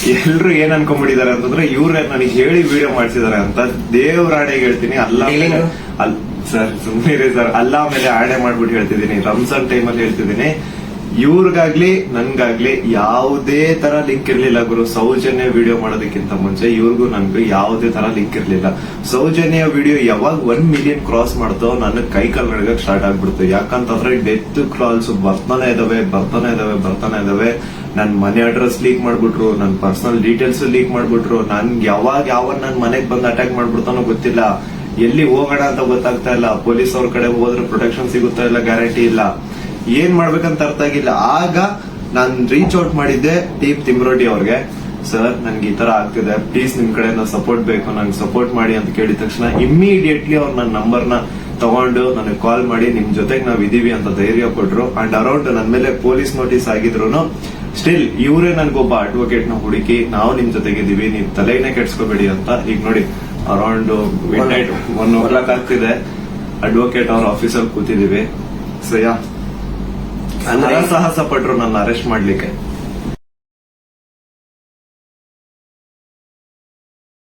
ಎಲ್ರು ಏನ್ ಅನ್ಕೊಂಡ್ಬಿಟ್ಟಿದ್ದಾರೆ ಅಂತಂದ್ರೆ ಇವ್ರೇ ನನಗೆ ಹೇಳಿ ವಿಡಿಯೋ ಮಾಡ್ಸಿದಾರೆ ಅಂತ. ದೇವ್ರಾಣೆಗೆ ಹೇಳ್ತೀನಿ, ಅಲ್ಲ ಸರ್ ಸುಮ್ಮನೆ ಸರ್, ಅಲ್ಲ ಮೇಲೆ ಆಣೆ ಮಾಡ್ಬಿಟ್ಟು ಹೇಳ್ತಿದ್ದೀನಿ, ರಂಜಾನ್ ಟೈಮಲ್ಲಿ ಹೇಳ್ತಿದ್ದೀನಿ, ಇವ್ರಿಗಾಗ್ಲಿ ನನ್ಗಾಗ್ಲಿ ಯಾವುದೇ ತರ ಲಿಂಕ್ ಇರ್ಲಿಲ್ಲ ಗುರು. ಸೌಜನ್ಯ ವಿಡಿಯೋ ಮಾಡೋದಕ್ಕಿಂತ ಮುಂಚೆ ಇವ್ರಿಗೂ ನನ್ಗೂ ಯಾವುದೇ ತರ ಲಿಂಕ್ ಇರ್ಲಿಲ್ಲ. ಸೌಜನ್ಯ ವಿಡಿಯೋ ಯಾವಾಗ 1 ಮಿಲಿಯನ್ ಕ್ರಾಸ್ ಮಾಡ್ತೋ ನನ್ನ ಕೈ ಕಾಲ್ ನಡಗಕ್ ಸ್ಟಾರ್ಟ್ ಆಗ್ಬಿಡ್ತು. ಯಾಕಂತಂದ್ರೆ ಡೆತ್ ಕಾಲ್ಸ್ ಬರ್ತಾನೆ ಇದಾವೆ. ನನ್ ಮನೆ ಅಡ್ರೆಸ್ ಲೀಕ್ ಮಾಡ್ಬಿಟ್ರು, ನನ್ ಪರ್ಸನಲ್ ಡೀಟೇಲ್ಸ್ ಲೀಕ್ ಮಾಡ್ಬಿಟ್ರು. ನನ್ಗೆ ಯಾವ ನನ್ ಮನೆಗ್ ಬಂದ್ ಅಟ್ಯಾಕ್ ಮಾಡ್ಬಿಡ್ತಾನೋ ಗೊತ್ತಿಲ್ಲ. ಎಲ್ಲಿ ಹೋಗೋಣ ಅಂತ ಗೊತ್ತಾಗ್ತಾ ಇಲ್ಲ. ಪೊಲೀಸ್ ಅವ್ರ ಕಡೆ ಹೋದ್ರೆ ಪ್ರೊಟೆಕ್ಷನ್ ಸಿಗುತ್ತಾ ಇಲ್ಲ ಗ್ಯಾರಂಟಿ ಇಲ್ಲ. ಏನ್ ಮಾಡ್ಬೇಕಂತ ಅರ್ಥ ಆಗಿಲ್ಲ. ಆಗ ನಾನ್ ರೀಚ್ ಔಟ್ ಮಾಡಿದ್ದೆ ಟೀಮ್ ತಿಮ್ರೋಟಿ ಅವ್ರಿಗೆ. ಸರ್ ನನ್ಗೆ ಈ ತರ ಆಗ್ತಿದೆ, ಪ್ಲೀಸ್ ನಿಮ್ ಕಡೆಯಿಂದ ಸಪೋರ್ಟ್ ಬೇಕು, ನಂಗೆ ಸಪೋರ್ಟ್ ಮಾಡಿ ಅಂತ ಕೇಳಿದ ತಕ್ಷಣ ಇಮ್ಮಿಡಿಯೇಟ್ಲಿ ಅವ್ರು ನನ್ನ ನಂಬರ್ನ ತಗೊಂಡು ನನಗೆ ಕಾಲ್ ಮಾಡಿ ನಿಮ್ ಜೊತೆಗೆ ನಾವ್ ಇದೀವಿ ಅಂತ ಧೈರ್ಯ ಕೊಟ್ರು. ಅಂಡ್ ಅರೌಂಡ್ ನನ್ ಮೇಲೆ ಪೊಲೀಸ್ ನೋಟಿಸ್ ಆಗಿದ್ರು ಸ್ಟಿಲ್ ಇವರೇ ನನ್ಗೊಬ್ಬ ಅಡ್ವೊಕೇಟ್ ನ ಹುಡುಕಿ ನಾವು ನಿಮ್ ಜೊತೆಗಿದೀವಿ, ನೀವ್ ತಲೆನೇ ಕೆಡ್ಸ್ಕೋಬೇಡಿ ಅಂತ. ಈಗ ನೋಡಿ ಅರೌಂಡ್ ಮಿಡ್ ನೈಟ್ 1:00 ಆಗ್ತಿದೆ, ಅಡ್ವೊಕೇಟ್ ಅವ್ರ ಆಫೀಸಲ್ಲಿ ಕೂತಿದೀವಿ. ಸೊ ಸಾಹಸ ಪಟ್ರು ನನ್ನ ಅರೆಸ್ಟ್ ಮಾಡ್ಲಿಕ್ಕೆ.